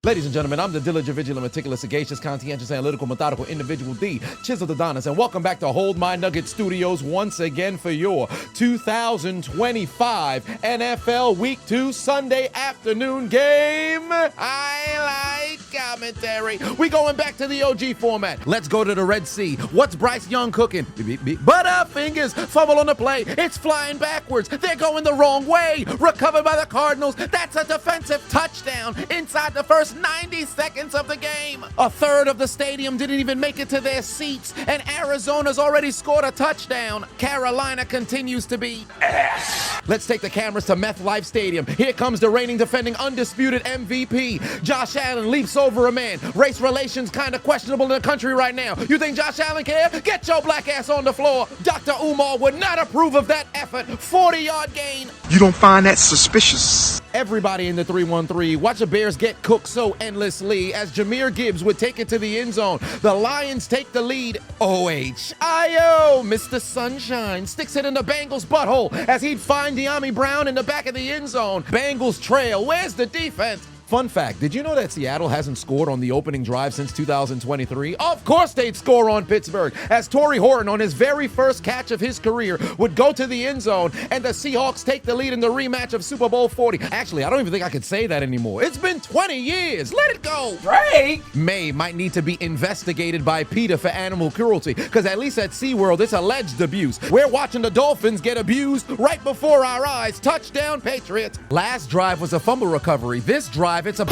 Ladies and gentlemen, I'm the diligent, vigilant, meticulous, sagacious, conscientious, analytical, methodical individual, the Chiseled Adonis, and welcome back to Hold My Nugget Studios once again for your 2025 NFL Week 2 Sunday afternoon game. I like commentary. We going back to the OG format. Let's go to the Red Sea. What's Bryce Young cooking? Butterfingers, fumble on the play. It's flying backwards. They're going the wrong way. Recovered by the Cardinals. That's a defensive touchdown inside the first 90 seconds of the game. A third of the stadium didn't even make it to their seats, and Arizona's already scored a touchdown. Carolina continues to be ass. Let's take the cameras to MetLife Stadium. Here comes the reigning, defending, undisputed MVP. Josh Allen leaps over a man. Race relations kind of questionable in the country right now. You think Josh Allen care? Get your black ass on the floor. Dr. Umar would not approve of that effort. 40-yard gain. You don't find that suspicious? Everybody in the 3-1-3. Watch the Bears get cooked so endlessly as Jahmyr Gibbs would take it to the end zone. The Lions take the lead. O-H-I-O. Mr. Sunshine sticks it in the Bengals' butthole as he'd find De'Ami Brown in the back of the end zone. Bengals trail. Where's the defense? Fun fact, did you know that Seattle hasn't scored on the opening drive since 2023? Of course they'd score on Pittsburgh, as Torrey Horton, on his very first catch of his career, would go to the end zone, and the Seahawks take the lead in the rematch of Super Bowl 40. Actually, I don't even think I could say that anymore. It's been 20 years. Let it go. Drake! May might need to be investigated by PETA for animal cruelty, because at least at SeaWorld, it's alleged abuse. We're watching the Dolphins get abused right before our eyes. Touchdown, Patriots. Last drive was a fumble recovery. This drive, it's a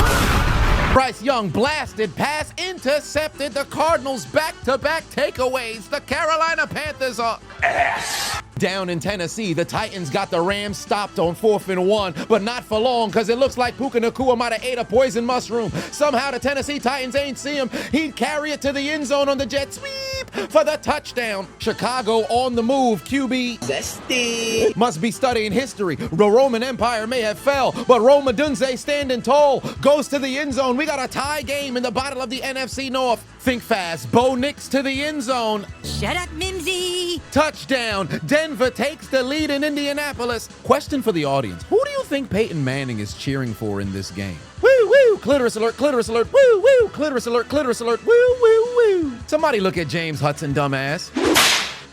Bryce Young blasted pass intercepted. The Cardinals back-to-back takeaways. The Carolina Panthers are ass. Down in Tennessee, the Titans got the Rams stopped on 4th and 1, but not for long because it looks like Puka Nacua might have ate a poison mushroom. Somehow the Tennessee Titans ain't see him. He'd carry it to the end zone on the jet sweep for the touchdown. Chicago on the move. QB Zesty. must be studying history. The Roman Empire may have fell, but Roma Dunze standing tall goes to the end zone. We got a tie game in the bottom of the NFC North. Think fast. Bo Nix to the end zone. Shut up, Mimsy. Touchdown. Denver takes the lead in Indianapolis. Question for the audience. Who do you think Peyton Manning is cheering for in this game? Woo, woo, clitoris alert, woo, woo, clitoris alert, woo, woo, woo. Somebody look at James Hudson, dumbass.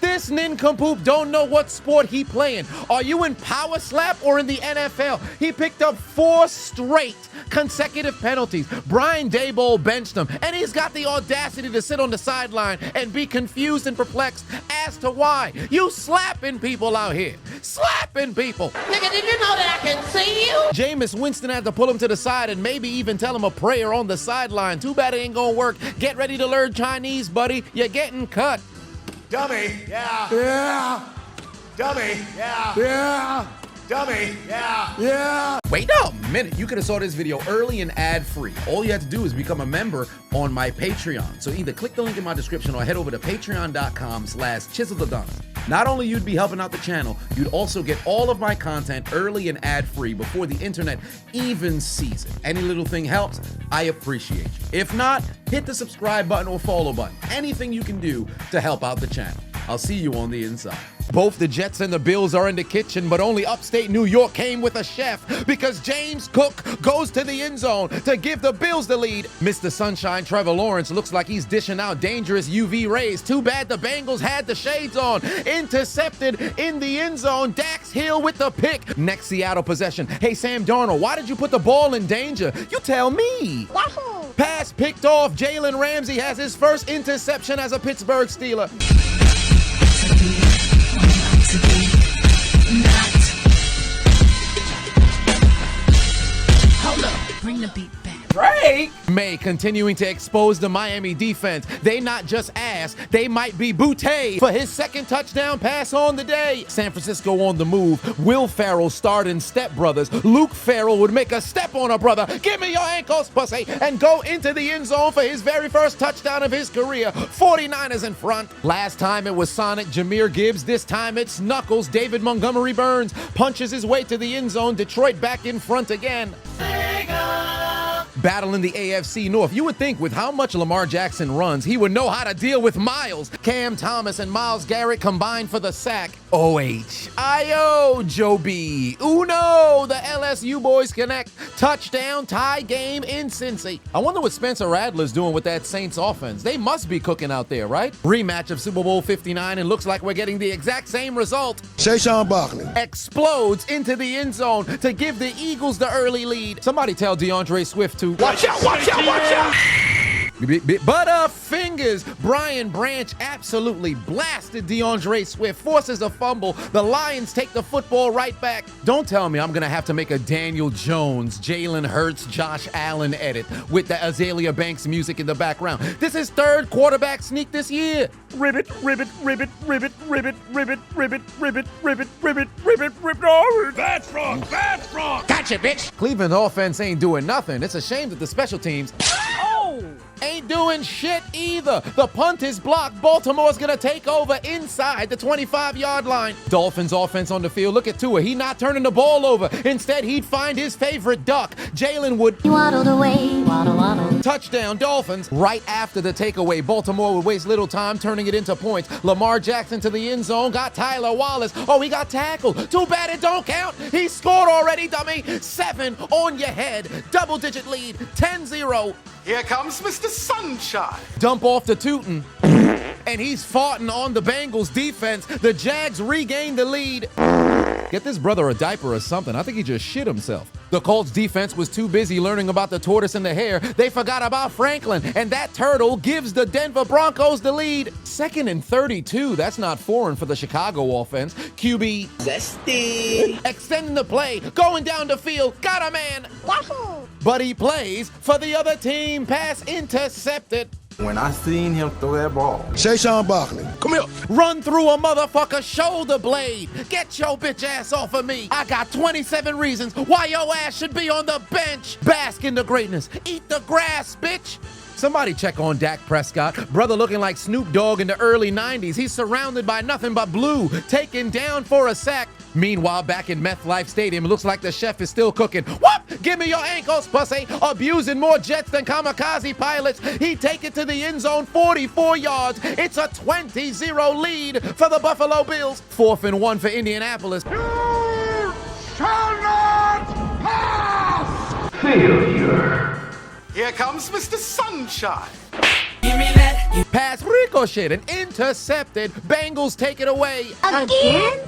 This nincompoop don't know what sport he playing. Are you in power slap or in the NFL? He picked up 4 straight consecutive penalties. Brian Daboll benched him, and he's got the audacity to sit on the sideline and be confused and perplexed as to why. You slapping people out here. Slapping people. Nigga, did you know that I can see you? Jameis Winston had to pull him to the side and maybe even tell him a prayer on the sideline. Too bad it ain't gonna work. Get ready to learn Chinese, buddy. You're getting cut. Dummy. Yeah. Yeah. Dummy. Yeah. Yeah. Dummy. Yeah. Yeah. Wait a minute. You could have saw this video early and ad-free. All you have to do is become a member on my Patreon. So either click the link in my description or head over to patreon.com/chiseledAdonis. Not only you'd be helping out the channel, you'd also get all of my content early and ad-free before the internet even sees it. Any little thing helps, I appreciate you. If not, hit the subscribe button or follow button. Anything you can do to help out the channel. I'll see you on the inside. Both the Jets and the Bills are in the kitchen, but only upstate New York came with a chef because James Cook goes to the end zone to give the Bills the lead. Mr. Sunshine Trevor Lawrence looks like he's dishing out dangerous UV rays. Too bad the Bengals had the shades on. Intercepted in the end zone. Dax Hill with the pick. Next Seattle possession. Hey, Sam Darnold, why did you put the ball in danger? You tell me. Wahoo! Pass picked off. Jalen Ramsey has his first interception as a Pittsburgh Steeler. Hold up. Bring the beat back. Drake! May continuing to expose the Miami defense. They not just ass, they might be bootay for his second touchdown pass on the day. San Francisco on the move. Will Ferrell starred in Step Brothers. Luke Ferrell would make a step on a brother. Give me your ankles, pussy, and go into the end zone for his very first touchdown of his career. 49ers in front. Last time it was Sonic Jahmyr Gibbs. This time it's Knuckles. David Montgomery Burns punches his way to the end zone. Detroit back in front again. battling the AFC North. You would think with how much Lamar Jackson runs, he would know how to deal with Miles. Cam Thomas and Myles Garrett combined for the sack. O-H-I-O, Joe B. Uno, the LSU boys connect. Touchdown, tie game in Cincy. I wonder what Spencer Rattler's doing with that Saints offense. They must be cooking out there, right? Rematch of Super Bowl 59, and looks like we're getting the exact same result. Saquon Barkley Explodes into the end zone to give the Eagles the early lead. Somebody tell DeAndre Swift to watch out, watch out, watch out. Butterfingers. Brian Branch absolutely blasted DeAndre Swift, forces a fumble. The Lions take the football right back. Don't tell me I'm going to have to make a Daniel Jones, Jalen Hurts, Josh Allen edit with the Azalea Banks music in the background. This is third quarterback sneak this year. Ribbit, ribbit, ribbit, ribbit, ribbit, ribbit, ribbit, ribbit, ribbit, ribbit, ribbit, ribbit. That's wrong. That's wrong. Gotcha, bitch. Cleveland's offense ain't doing nothing. It's a shame that the special teams ain't doing shit either. The punt is blocked. Baltimore's gonna take over inside the 25-yard line. Dolphins offense on the field. Look at Tua. He not turning the ball over. Instead, he'd find his favorite duck. Jalen would Waddled away, waddle, waddle. touchdown Dolphins. Right after the takeaway, Baltimore would waste little time turning it into points. Lamar Jackson to the end zone. Got Tyler Wallace. Oh, he got tackled. Too bad it don't count. He scored already, dummy. 7 on your head. Double-digit lead. 10-0. Here comes Mr. Sunshine. Dump off to Tootin. And he's farting on the Bengals defense. The Jags regain the lead. Get this brother a diaper or something. I think he just shit himself. The Colts defense was too busy learning about the tortoise and the hare. They forgot about Franklin, and that turtle gives the Denver Broncos the lead. 2nd and 32. That's not foreign for the Chicago offense. QB Zesty extending the play, going down the field. Got a man. Wahoo. But he plays for the other team. Pass intercepted. When I seen him throw that ball, Saquon Barkley. Come here. Run through a motherfucker shoulder blade. Get your bitch ass off of me. I got 27 reasons why your ass should be on the bench. Bask in the greatness. Eat the grass, bitch. Somebody check on Dak Prescott. Brother looking like Snoop Dogg in the early 90s. He's surrounded by nothing but blue. Taken down for a sack. Meanwhile, back in Meth Life Stadium, it looks like the chef is still cooking. Whoop! Give me your ankles, pussy. Abusing more jets than kamikaze pilots. He take it to the end zone, 44 yards. It's a 20-0 lead for the Buffalo Bills. 4th and 1 for Indianapolis. Shall not pass. Here comes Mr. Sunshine. Pass ricochet and intercepted. Bengals take it away. Again?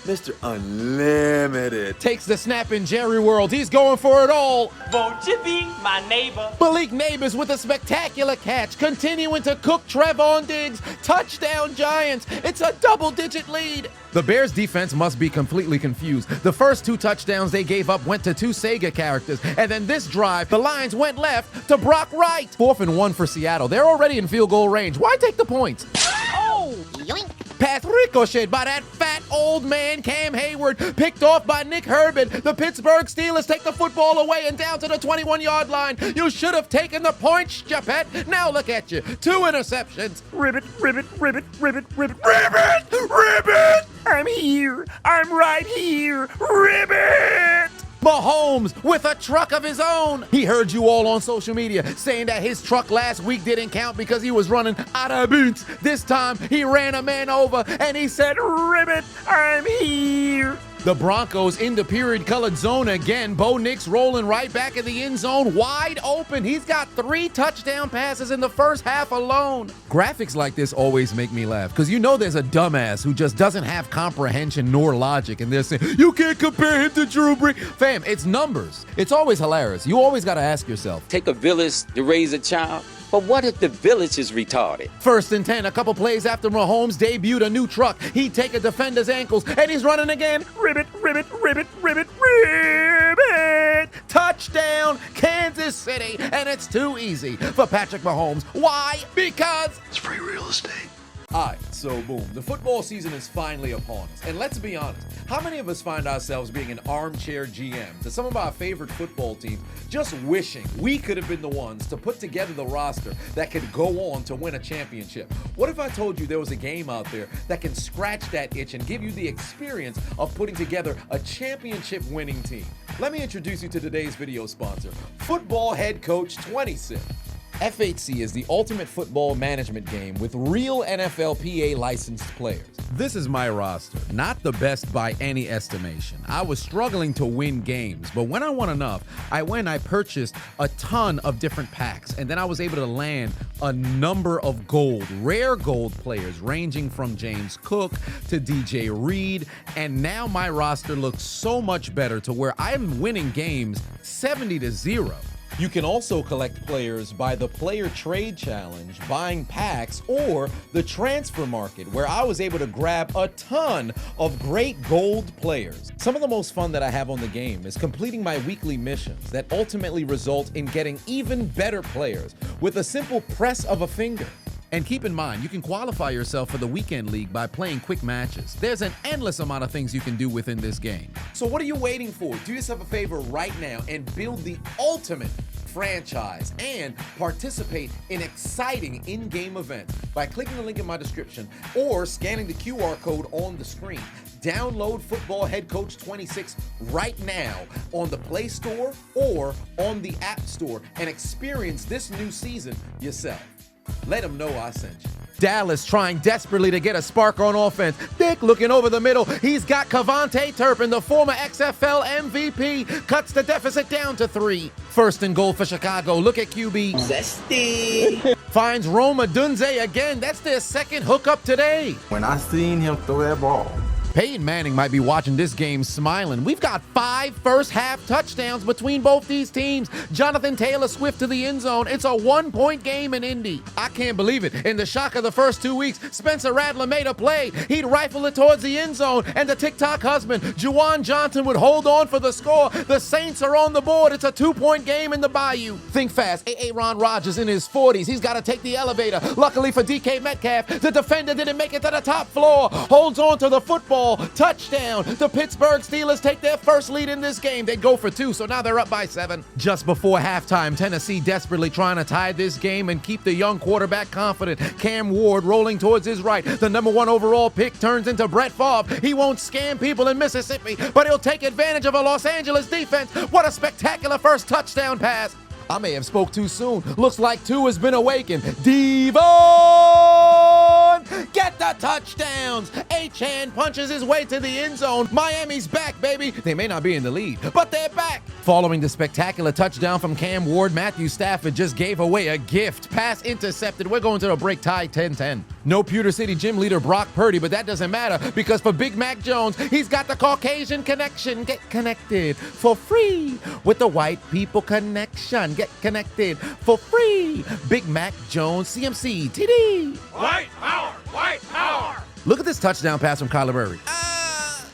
Mr. Unlimited Takes the snap in Jerry World. He's going for it all. Won't you be my neighbor? Malik Neighbors with a spectacular catch. Continuing to cook Trevon Diggs. Touchdown Giants. It's a double-digit lead. The Bears defense must be completely confused. The first 2 touchdowns they gave up went to 2 Sega characters. And then this drive, the Lions went left to Brock Wright. 4th and 1 for Seattle. They're already in field goal range. Why take the points? Yoink. Pass ricocheted by that fat old man Cam Hayward, picked off by Nick Herbert. The Pittsburgh Steelers take the football away and down to the 21-yard line. You should have taken the points, Japet. Now look at you. 2 interceptions. Ribbit, ribbit, ribbit, ribbit, ribbit, ribbit, ribbit. I'm here. I'm right here. Ribbit. Mahomes with a truck of his own. He heard you all on social media saying that his truck last week didn't count because he was running out of boots. This time he ran a man over and he said, "Ribbit, I'm here." The Broncos in the period-colored zone again. Bo Nix rolling right back in the end zone, wide open. He's got 3 touchdown passes in the first half alone. Graphics like this always make me laugh because you know there's a dumbass who just doesn't have comprehension nor logic, and they're saying, you can't compare him to Drew Brees. Fam, it's numbers. It's always hilarious. You always got to ask yourself. Take a village to raise a child. But what if the village is retarded? 1st and 10, a couple plays after Mahomes debuted a new truck. He'd take a defender's ankles, and he's running again. Ribbit, ribbit, ribbit, ribbit, ribbit. Touchdown, Kansas City. And it's too easy for Patrick Mahomes. Why? Because It's free real estate. Alright, so boom, the football season is finally upon us. And let's be honest, how many of us find ourselves being an armchair GM to some of our favorite football teams, just wishing we could have been the ones to put together the roster that could go on to win a championship? What if I told you there was a game out there that can scratch that itch and give you the experience of putting together a championship winning team? Let me introduce you to today's video sponsor, Football Head Coach 26. FHC is the ultimate football management game with real NFLPA licensed players. This is my roster, not the best by any estimation. I was struggling to win games, but when I won enough, I purchased a ton of different packs, and then I was able to land a number of rare gold players ranging from James Cook to DJ Reed, and now my roster looks so much better to where I'm winning games 70-0. You can also collect players by the Player Trade Challenge, buying packs, or the transfer market, where I was able to grab a ton of great gold players. Some of the most fun that I have on the game is completing my weekly missions that ultimately result in getting even better players with a simple press of a finger. And keep in mind, you can qualify yourself for the weekend league by playing quick matches. There's an endless amount of things you can do within this game. So what are you waiting for? Do yourself a favor right now and build the ultimate franchise and participate in exciting in-game events by clicking the link in my description or scanning the QR code on the screen. Download Football Head Coach 26 right now on the Play Store or on the App Store and experience this new season yourself. Let them know I sent you. Dallas trying desperately to get a spark on offense. Dick looking over the middle. He's got Cavante Turpin, the former XFL MVP, cuts the deficit down to 3. First and goal for Chicago. Look at QB. Zesty. Finds Roma Dunze again. That's their second hookup today. When I seen him throw that ball. Peyton Manning might be watching this game smiling. We've got 5 first-half touchdowns between both these teams. Jonathan Taylor Swift to the end zone. It's a 1-point game in Indy. I can't believe it. In the shock of the first 2 weeks, Spencer Rattler made a play. He'd rifle it towards the end zone, and the TikTok husband, Juwan Johnson, would hold on for the score. The Saints are on the board. It's a 2-point game in the Bayou. Think fast. Aaron Rodgers in his 40s. He's got to take the elevator. Luckily for DK Metcalf, the defender didn't make it to the top floor. Holds on to the football. Touchdown. The Pittsburgh Steelers take their first lead in this game. They go for 2, so now they're up by 7. Just before halftime, Tennessee desperately trying to tie this game and keep the young quarterback confident. Cam Ward rolling towards his right. The number 1 overall pick turns into Brett Favre. He won't scam people in Mississippi, but he'll take advantage of a Los Angeles defense. What a spectacular first touchdown pass. I may have spoke too soon. Looks like 2 has been awakened. Devon! Get the touchdowns! Haitian punches his way to the end zone. Miami's back, baby. They may not be in the lead, but they're back. Following the spectacular touchdown from Cam Ward, Matthew Stafford just gave away a gift. Pass intercepted. We're going to the break, tie 10-10. No Pewter City gym leader Brock Purdy, but that doesn't matter because for Big Mac Jones, he's got the Caucasian connection. Get connected for free with the White People Connection. Get connected for free. Big Mac Jones, CMC, TD. White power! White power! Look at this touchdown pass from Kyler Murray.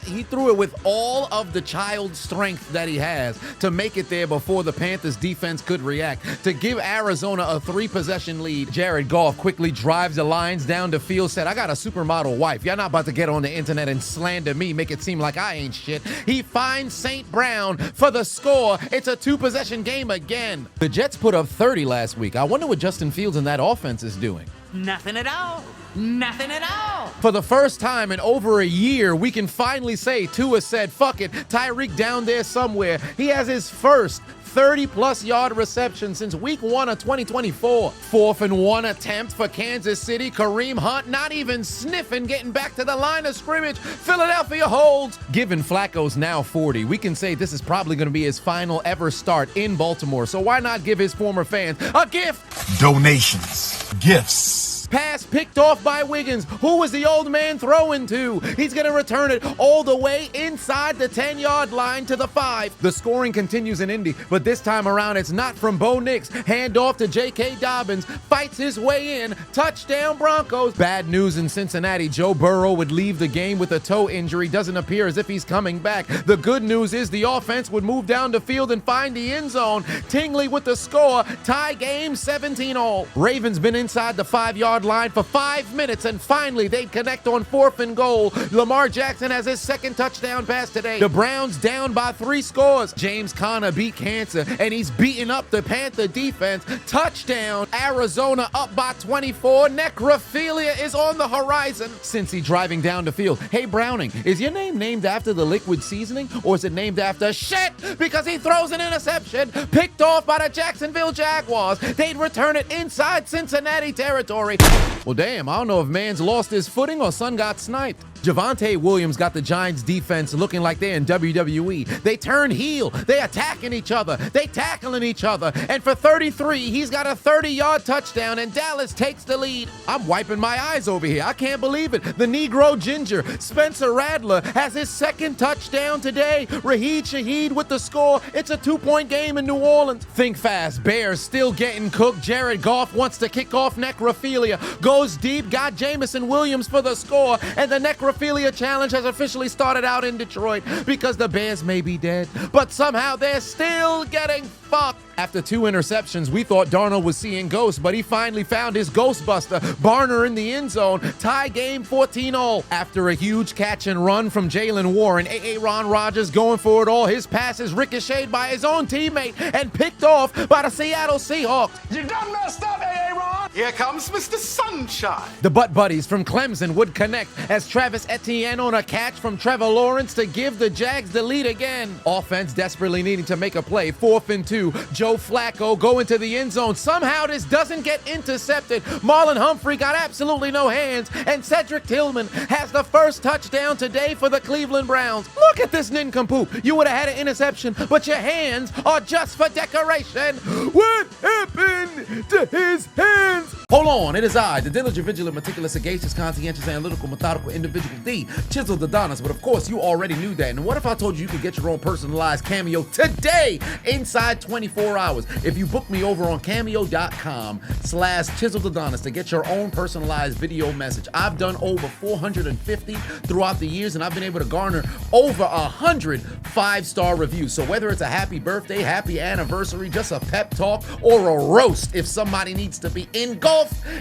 He threw it with all of the child strength that he has to make it there before the Panthers defense could react. To give Arizona a 3-possession lead, Jared Goff quickly drives the lines down the field, said, I got a supermodel wife. Y'all not about to get on the internet and slander me, make it seem like I ain't shit. He finds St. Brown for the score. It's a 2-possession game again. The Jets put up 30 last week. I wonder what Justin Fields and that offense is doing. Nothing at all. Nothing at all. For the first time in over a year, we can finally say Tua said, fuck it, Tyreek down there somewhere. He has his first 30-plus yard reception since week 1 of 2024. 4th and 1 attempt for Kansas City. Kareem Hunt not even sniffing, getting back to the line of scrimmage. Philadelphia holds. Given Flacco's now 40, we can say this is probably going to be his final ever start in Baltimore. So why not give his former fans a gift? Donations. Gifts. Pass picked off by Wiggins. Who was the old man throwing to? He's going to return it all the way inside the 10-yard line to the 5. The scoring continues in Indy, but this time around it's not from Bo Nix. Hand off to J.K. Dobbins. Fights his way in. Touchdown Broncos. Bad news in Cincinnati. Joe Burrow would leave the game with a toe injury. Doesn't appear as if he's coming back. The good news is the offense would move down the field and find the end zone. Tingley with the score. Tie game 17-all. Ravens been inside the 5-yard line for 5 minutes, and finally they'd connect on 4th and goal. Lamar Jackson has his second touchdown pass today. The Browns down by 3 scores. James Conner beat cancer, and he's beating up the Panther defense. Touchdown. Arizona up by 24. Necrophilia is on the horizon. Cincy driving down the field. Hey, Browning, is your name named after the liquid seasoning, or is it named after shit? Because he throws an interception, picked off by the Jacksonville Jaguars. They'd return it inside Cincinnati territory. Well, damn, I don't know if man's lost his footing or son got sniped. Javonte Williams got the Giants defense looking like they're in WWE. They turn heel. They attacking each other. They tackling each other. And for 33, he's got a 30-yard touchdown, and Dallas takes the lead. I'm wiping my eyes over here. I can't believe it. The Negro Ginger, Spencer Rattler, has his second touchdown today. Raheed Shaheed with the score. It's a 2-point game in New Orleans. Think fast. Bears still getting cooked. Jared Goff wants to kick off Necrophilia. Goes deep. Got Jamison Williams for the score. And the Necrophilia Challenge has officially started out in Detroit because the Bears may be dead, but somehow they're still getting fucked. After 2 interceptions, we thought Darnold was seeing ghosts, but he finally found his Ghostbuster. Barner in the end zone. Tie game 14-all. After a huge catch and run from Jalen Warren, Aaron Rodgers going for it all. His passes ricocheted by his own teammate and picked off by the Seattle Seahawks. You done messed up, Aaron. Here comes Mr. Sunshine. The Butt Buddies from Clemson would connect as Travis Etienne on a catch from Trevor Lawrence to give the Jags the lead again. Offense desperately needing to make a play. 4th and 2. Joe Flacco go into the end zone. Somehow this doesn't get intercepted. Marlon Humphrey got absolutely no hands, and Cedric Tillman has the first touchdown today for the Cleveland Browns. Look at this nincompoop. You would have had an interception, but your hands are just for decoration. What happened to his hands? Hold on, it is I, the diligent, vigilant, meticulous, sagacious, conscientious, analytical, methodical individual D, Chiseled Adonis. But of course, you already knew that. And what if I told you could get your own personalized Cameo today inside 24 hours? If you book me over on Cameo.com/Chiseled Adonis to get your own personalized video message. I've done over 450 throughout the years, and I've been able to garner over 100 5-star reviews. So whether it's a happy birthday, happy anniversary, just a pep talk, or a roast, if somebody needs to be engulfed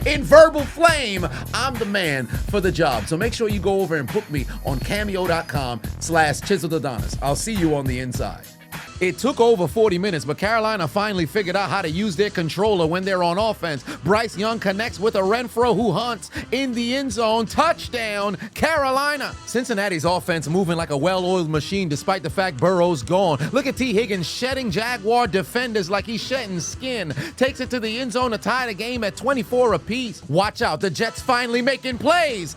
in verbal flame, I'm the man for the job. So make sure you go over and book me on Cameo.com/Chiseled Adonis. I'll see you on the inside. It took over 40 minutes, but Carolina finally figured out how to use their controller when they're on offense. Bryce Young connects with a Renfro who hunts in the end zone. Touchdown, Carolina. Cincinnati's offense moving like a well-oiled machine despite the fact Burrow's gone. Look at T. Higgins shedding Jaguar defenders like he's shedding skin. Takes it to the end zone to tie the game at 24 apiece. Watch out, the Jets finally making plays.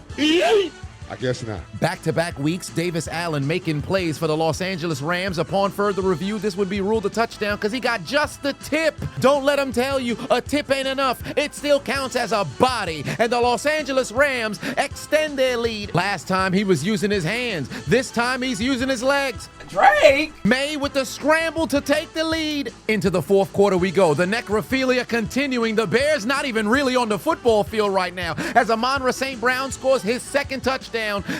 I guess not. Back-to-back weeks, Davis Allen making plays for the Los Angeles Rams. Upon further review, this would be ruled a touchdown because he got just the tip. Don't let him tell you a tip ain't enough. It still counts as a body. And the Los Angeles Rams extend their lead. Last time he was using his hands. This time he's using his legs. Drake! May with the scramble to take the lead. Into the 4th quarter we go. The necrophilia continuing. The Bears not even really on the football field right now as Amon-Ra St. Brown scores his second touchdown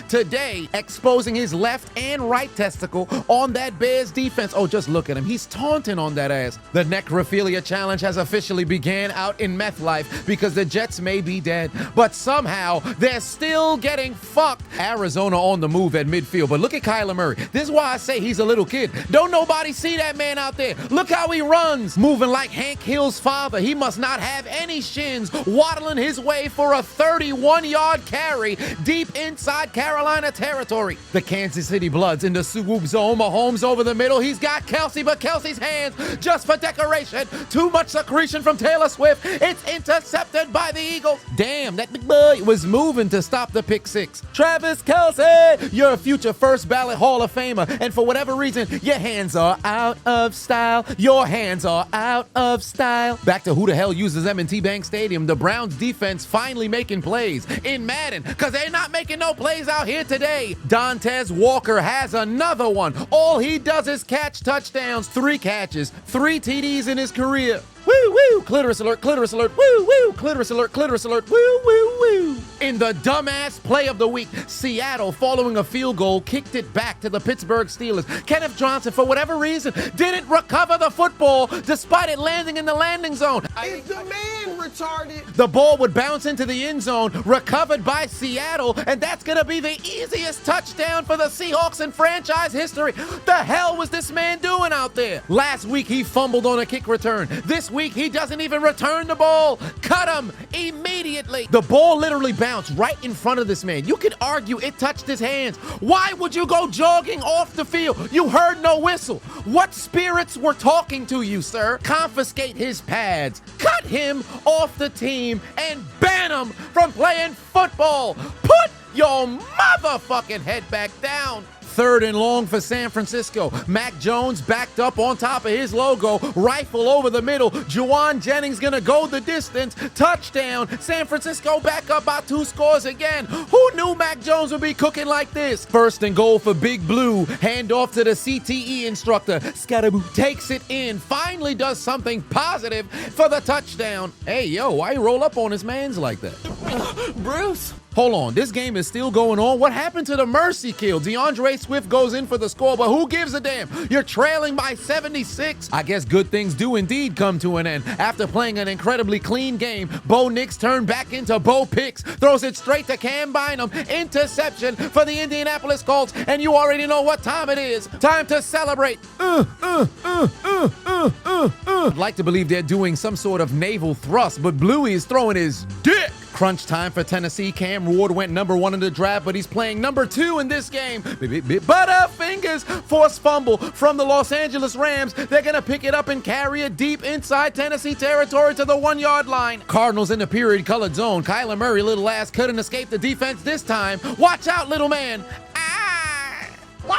today, exposing his left and right testicle on that Bears defense. Oh, just look at him. He's taunting on that ass. The Necrophilia Challenge has officially began out in meth life because the Jets may be dead, but somehow they're still getting fucked. Arizona on the move at midfield, but look at Kyler Murray. This is why I say he's a little kid. Don't nobody see that man out there. Look how he runs, moving like Hank Hill's father. He must not have any shins, waddling his way for a 31-yard carry deep inside Carolina territory. The Kansas City Bloods in the swoop zone. Mahomes over the middle. He's got Kelsey, but Kelsey's hands just for decoration. Too much secretion from Taylor Swift. It's intercepted by the Eagles. Damn, that big boy was moving to stop the pick six. Travis Kelce, you're a future first ballot Hall of Famer, and for whatever reason, your hands are out of style. Your hands are out of style. Back to who the hell uses M&T Bank Stadium. The Browns defense finally making plays in Madden, because they're not making no plays out here today. Dontez Walker has another one. All he does is catch touchdowns. 3 catches, 3 TDs in his career. Woo, woo, clitoris alert, woo, woo, clitoris alert, woo, woo, woo. In the dumbass play of the week, Seattle, following a field goal, kicked it back to the Pittsburgh Steelers. Kenneth Johnson, for whatever reason, didn't recover the football despite it landing in the landing zone. It's the man retarded? The ball would bounce into the end zone, recovered by Seattle, and that's going to be the easiest touchdown for the Seahawks in franchise history. The hell was this man doing out there? Last week, he fumbled on a kick return. This week, he doesn't even return the ball. Cut him immediately. The ball literally bounced right in front of this man. You could argue it touched his hands. Why would you go jogging off the field? You heard no whistle. What spirits were talking to you, sir? Confiscate his pads, cut him off the team, and ban him from playing football. Put your motherfucking head back down. 3rd and long for San Francisco. Mac Jones backed up on top of his logo, rifle over the middle. Juwan Jennings gonna go the distance. Touchdown. San Francisco back up by 2 scores again. Who knew Mac Jones would be cooking like this? 1st and goal for Big Blue. Hand off to the CTE instructor. Scataboo takes it in. Finally does something positive for the touchdown. Hey, yo, why you roll up on his mans like that? Bruce. Hold on, this game is still going on. What happened to the mercy kill? DeAndre Swift goes in for the score, but who gives a damn? You're trailing by 76. I guess good things do indeed come to an end. After playing an incredibly clean game, Bo Nix turned back into Bo Picks, throws it straight to Cam Bynum. Interception for the Indianapolis Colts, and you already know what time it is. Time to celebrate. I'd like to believe they're doing some sort of naval thrust, but Bluey is throwing his dick. Crunch time for Tennessee. Cam Ward went number 1 in the draft, but he's playing number 2 in this game. Butterfingers, forced fumble from the Los Angeles Rams. They're going to pick it up and carry it deep inside Tennessee territory to the 1-yard line. Cardinals in the period colored zone. Kyler Murray, little ass, couldn't escape the defense this time. Watch out, little man.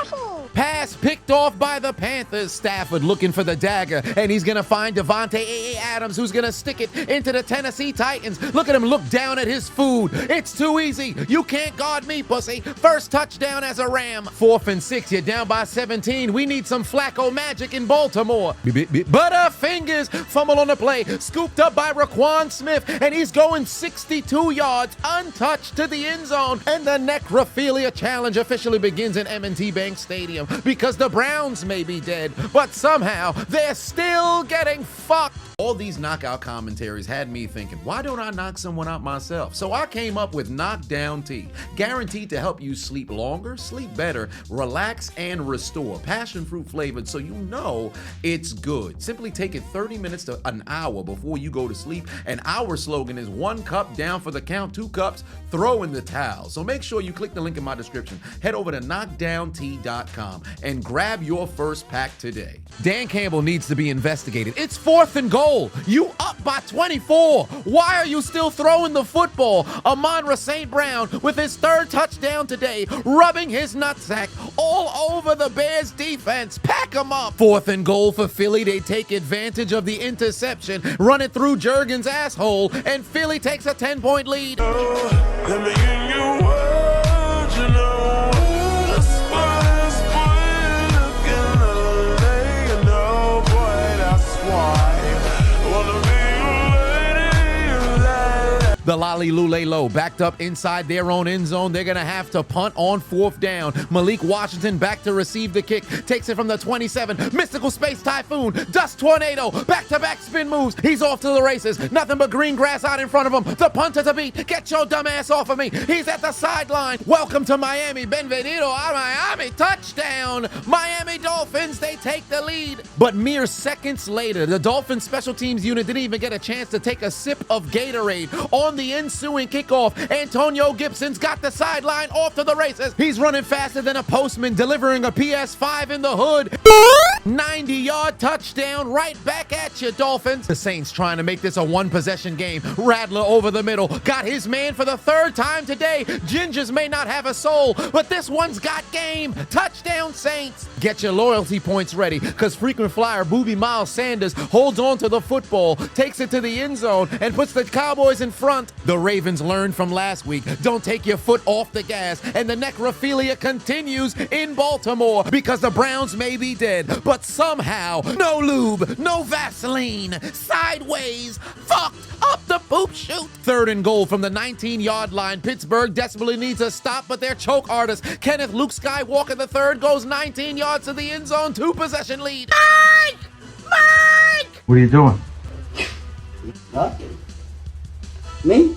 Yahoo! Pass picked off by the Panthers. Stafford looking for the dagger, and he's gonna find Devontae A.A. Adams, who's gonna stick it into the Tennessee Titans. Look at him look down at his food. It's too easy. You can't guard me, pussy. First touchdown as a Ram. 4th and 6. You're down by 17. We need some Flacco magic in Baltimore. Butterfingers fumble on the play. Scooped up by Raquan Smith, and he's going 62 yards untouched to the end zone. And the necrophilia challenge officially begins in M&T Bank Stadium because the Browns may be dead, but somehow they're still getting fucked. All these knockout commentaries had me thinking, why don't I knock someone out myself? So I came up with Knockdown Tea, guaranteed to help you sleep longer, sleep better, relax, and restore. Passion fruit flavored, so you know it's good. Simply take it 30 minutes to an hour before you go to sleep, and our slogan is 1 cup down for the count, 2 cups, throw in the towel. So make sure you click the link in my description. Head over to knockdowntea.com and grab your first pack today. Dan Campbell needs to be investigated. It's 4th and goal. You up by 24. Why are you still throwing the football? Amon-Ra St. Brown with his 3rd touchdown today, rubbing his nutsack all over the Bears defense. Pack him up. 4th and goal for Philly. They take advantage of the interception, run it through Jurgens' asshole, and Philly takes a 10-point lead. Let me in your world, you know. The Lolly Lule Low backed up inside their own end zone. They're going to have to punt on 4th down. Malik Washington back to receive the kick. Takes it from the 27. Mystical Space Typhoon. Dust Tornado. Back-to-back spin moves. He's off to the races. Nothing but green grass out in front of him. The punter to beat. Get your dumb ass off of me. He's at the sideline. Welcome to Miami. Benvenido a Miami. Touchdown. Miami Dolphins. They take the lead. But mere seconds later, the Dolphins special teams unit didn't even get a chance to take a sip of Gatorade. On the ensuing kickoff, Antonio Gibson's got the sideline off to the races. He's running faster than a postman delivering a PS5 in the hood. 90-yard touchdown right back at you, Dolphins. The Saints trying to make this a 1-possession game. Rattler over the middle. Got his man for the 3rd time today. Gingers may not have a soul, but this one's got game. Touchdown, Saints. Get your loyalty points ready, because frequent flyer Booby Miles Sanders holds on to the football, takes it to the end zone, and puts the Cowboys in front. The Ravens learned from last week. Don't take your foot off the gas. And the necrophilia continues in Baltimore because the Browns may be dead, but somehow, no lube, no Vaseline, sideways, fucked up the poop chute. 3rd and goal from the 19-yard line. Pittsburgh desperately needs a stop, but their choke artist, Kenneth Luke Skywalker III, goes 19 yards to the end zone, 2-possession lead. Mike! What are you doing? Nothing. Me?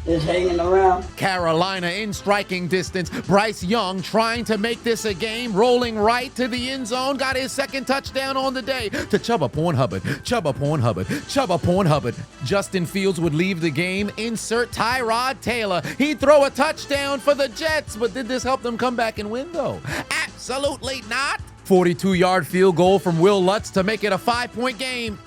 Just hanging around. Carolina in striking distance. Bryce Young trying to make this a game, rolling right to the end zone. Got his second touchdown on the day to Chubba Pornhubbard. Chubba Pornhubbard. Chubba Pornhubbard. Justin Fields would leave the game. Insert Tyrod Taylor. He'd throw a touchdown for the Jets, but did this help them come back and win, though? Absolutely not. 42-yard field goal from Will Lutz to make it a 5-point game.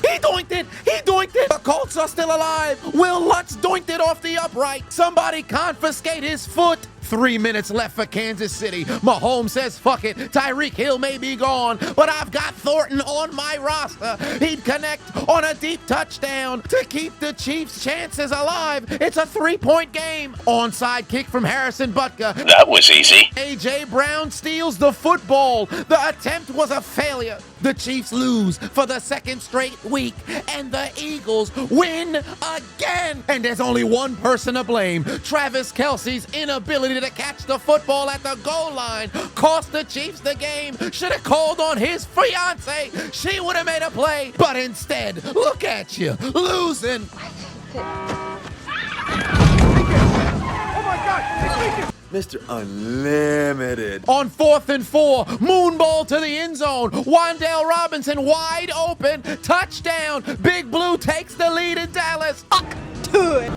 He doinked it! He doinked it! The Colts are still alive! Will Lutz doinked it off the upright! Somebody confiscate his foot! 3 minutes left for Kansas City. Mahomes says, fuck it. Tyreek Hill may be gone, but I've got Thornton on my roster. He'd connect on a deep touchdown to keep the Chiefs' chances alive. It's a 3-point game. Onside kick from Harrison Butker. That was easy. A.J. Brown steals the football. The attempt was a failure. The Chiefs lose for the second straight week, and the Eagles win again. And there's only one person to blame. Travis Kelce's inability to catch the football at the goal line cost the Chiefs the game. Should have called on his fiance. She would have made a play. But instead, look at you, losing. Mr. Unlimited. On 4th and 4, moonball to the end zone. Wan'Dale Robinson wide open. Touchdown. Big Blue takes the lead in Dallas.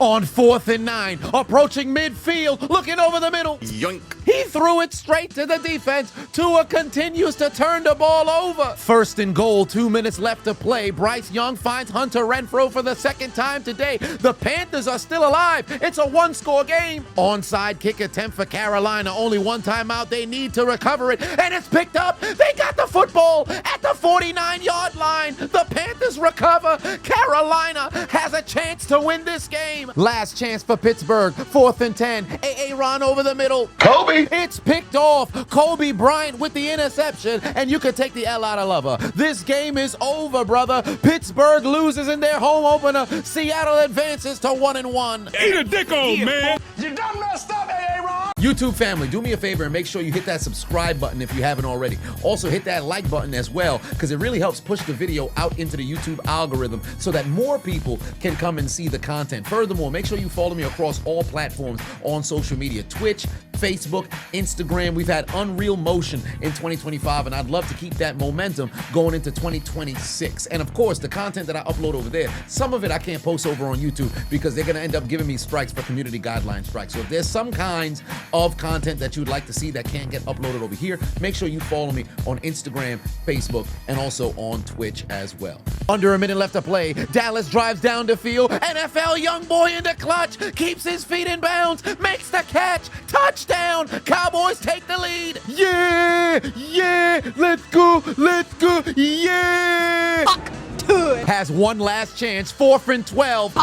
On 4th and 9, approaching midfield, looking over the middle. Yoink. He threw it straight to the defense. Tua continues to turn the ball over. 1st and goal, 2 minutes left to play. Bryce Young finds Hunter Renfrow for the second time today. The Panthers are still alive. It's a 1-score game. Onside kick attempt for Carolina. Only one timeout. They need to recover it. And it's picked up. They got the football at the 49-yard line. The Panthers recover. Carolina has a chance to win this game. Last chance for Pittsburgh. 4th and 10. Aaron over the middle. Kobe! It's picked off. Kobe Bryant with the interception, and you could take the L out of lover. This game is over, brother. Pittsburgh loses in their home opener. Seattle advances to 1-1. Eat a dick, old man. You done messed up, Aaron! YouTube family, do me a favor and make sure you hit that subscribe button if you haven't already. Also hit that like button as well, because it really helps push the video out into the YouTube algorithm so that more people can come and see the content. Furthermore, make sure you follow me across all platforms on social media: Twitch, Facebook, Instagram. We've had Unreal Motion in 2025, and I'd love to keep that momentum going into 2026. And of course, the content that I upload over there, some of it I can't post over on YouTube because they're gonna end up giving me strikes for community guideline strikes. So if there's some kinds of content that you'd like to see that can't get uploaded over here, make sure you follow me on Instagram, Facebook, and also on Twitch as well. Under a minute left to play. Dallas drives down the field. NFL young boy in the clutch, keeps his feet in bounds, makes the catch, touchdown. Cowboys take the lead. Yeah, yeah, let's go, yeah. Has one last chance. 4th and 12.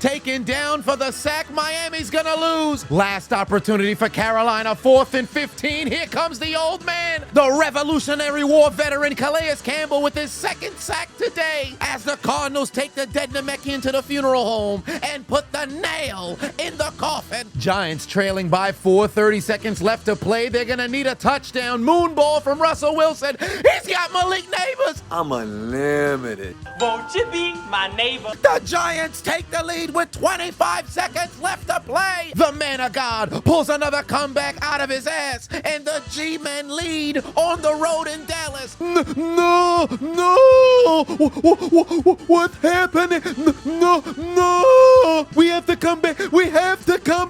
Taken down for the sack. Miami's gonna lose. Last opportunity for Carolina. 4th and 15. Here comes the old man, the Revolutionary War veteran Calais Campbell with his second sack today, as the Cardinals take the dead Namekian to the funeral home and put the nail in the coffin. Giants trailing by 4. 30 seconds left to play. They're gonna need a touchdown. Moonball from Russell Wilson. He's got Malik Neighbors. I'm unlimited. Won't you be my neighbor? The Giants take the lead with 25 seconds left to play. The man of God pulls another comeback out of his ass, and the G-Men lead on the road in Dallas. No, what's happening? No, we have to come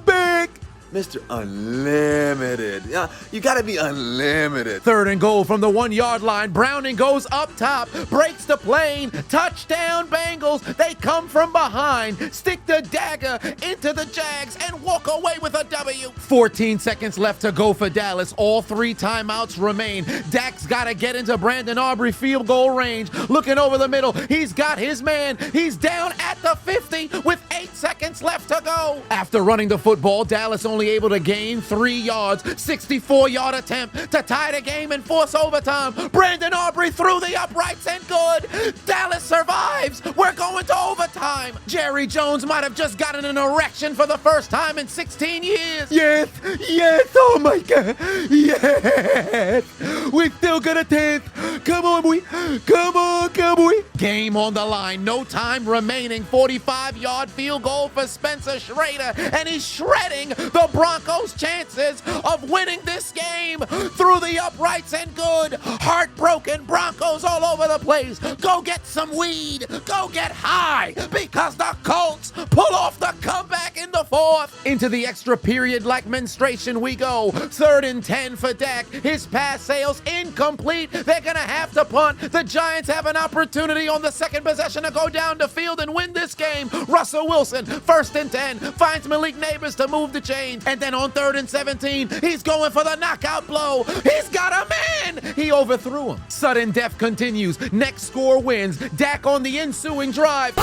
back. Mr. Unlimited. You gotta be unlimited. 3rd and goal from the 1-yard line. Browning goes up top, breaks the plane. Touchdown Bengals. They come from behind, stick the dagger into the Jags, and walk away with a W. 14 seconds left to go for Dallas. All 3 timeouts remain. Dak's gotta get into Brandon Aubrey field goal range. Looking over the middle, he's got his man. He's down at the 50 with 8 seconds left to go. After running the football, Dallas only able to gain 3 yards. 64-yard attempt to tie the game and force overtime. Brandon Aubrey through the uprights and good. Dallas survives. We're going to overtime. time. Jerry Jones might have just gotten an erection for the first time in 16 years. Yes, yes, oh my God, yes. We still got a 10th. Come on, boy. Come on, Cowboy. Game on the line. No time remaining. 45-yard field goal for Spencer Schrader, and he's shredding the Broncos' chances of winning this game through the uprights and good. Heartbroken Broncos all over the place. Go get some weed. Go get high, because the Colts pull off the comeback in the fourth. Into the extra period like menstruation we go. 3rd and 10 for Dak. His pass sails incomplete. They're gonna have to punt. The Giants have an opportunity on the second possession to go down the field and win this game. Russell Wilson, 1st and 10, finds Malik Neighbors to move the chains. And then on 3rd and 17, he's going for the knockout blow. He's got a man. He overthrew him. Sudden death continues. Next score wins. Dak on the ensuing drive.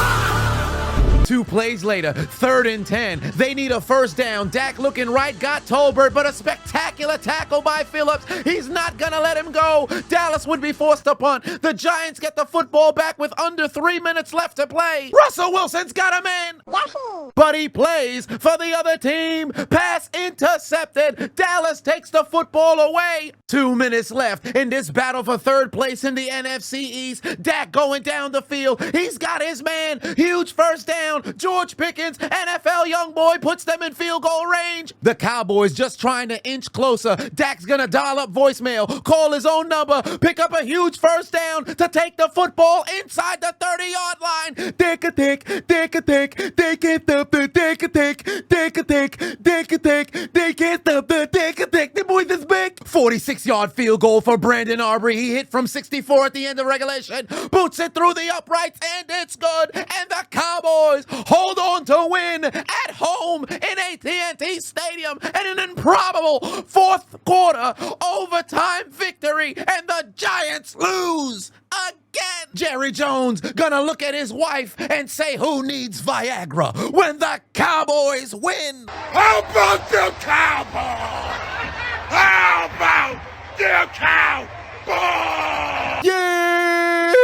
2 plays later, 3rd and 10. They need a first down. Dak looking right, got Tolbert, but a spectacular tackle by Phillips. He's not gonna let him go. Dallas would be forced to punt. The Giants get the football back with under 3 minutes left to play. Russell Wilson's got a man. Yahoo! But he plays for the other team. Pass intercepted. Dallas takes the football away. 2 minutes left in this battle for 3rd place in the NFC East. Dak going down the field. He's got his man. Huge first down. George Pickens, NFL young boy, puts them in field goal range. The Cowboys just trying to inch closer. Dak's gonna dial up voicemail, call his own number, pick up a huge first down to take the football inside the 30-yard line. Take a tick, take a tick, they can't stop the take a tick, take a tick, take a tick, they can't stop the take a tick. The boys is big. 46-yard field goal for Brandon Aubrey. He hit from 64 at the end of regulation, boots it through the uprights, and it's good. And the Cowboys hold on to win at home in AT&T Stadium, and an improbable 4th quarter overtime victory, and the Giants lose again. Jerry Jones gonna look at his wife and say, who needs Viagra when the Cowboys win? How about the Cowboys? How about the Cowboys? Yes!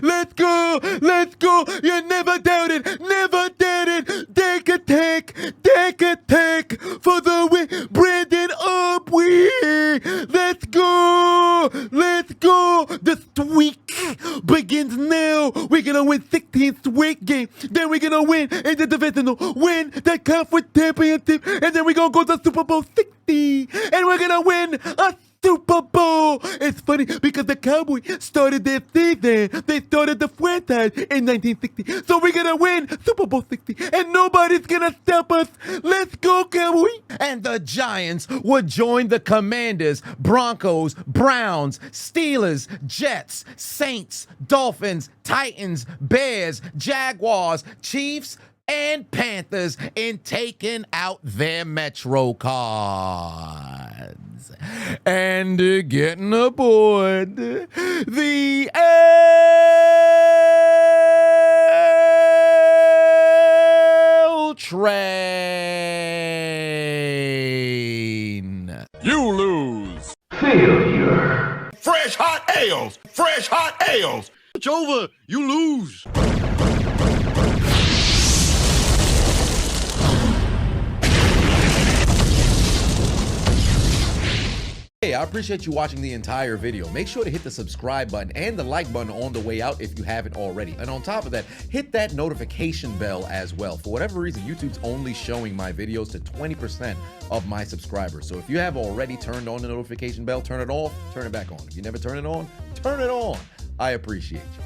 Let's go! Let's go! You never doubted! Never doubted! Take a take! Take a take for the win! Brandon Aubrey! Let's go! Let's go! The streak begins now! We're gonna win 16th straight game! Then we're gonna win in the divisional! Win the conference championship! And then we're gonna go to Super Bowl 60! And we're gonna win a Super Bowl! It's funny because the Cowboys started their season. They started the franchise in 1960. So we're gonna win Super Bowl 60 and nobody's gonna stop us. Let's go, Cowboys! And the Giants would join the Commanders, Broncos, Browns, Steelers, Jets, Saints, Dolphins, Titans, Bears, Jaguars, Chiefs, and Panthers in taking out their Metro cards and getting aboard the L train. You lose. Failure. Fresh hot ales. Fresh hot ales. It's over. You lose. Hey, I appreciate you watching the entire video. Make sure to hit the subscribe button and the like button on the way out if you haven't already. And on top of that, hit that notification bell as well. For whatever reason, YouTube's only showing my videos to 20% of my subscribers. So if you have already turned on the notification bell, turn it off, turn it back on. If you never turn it on, turn it on. I appreciate you.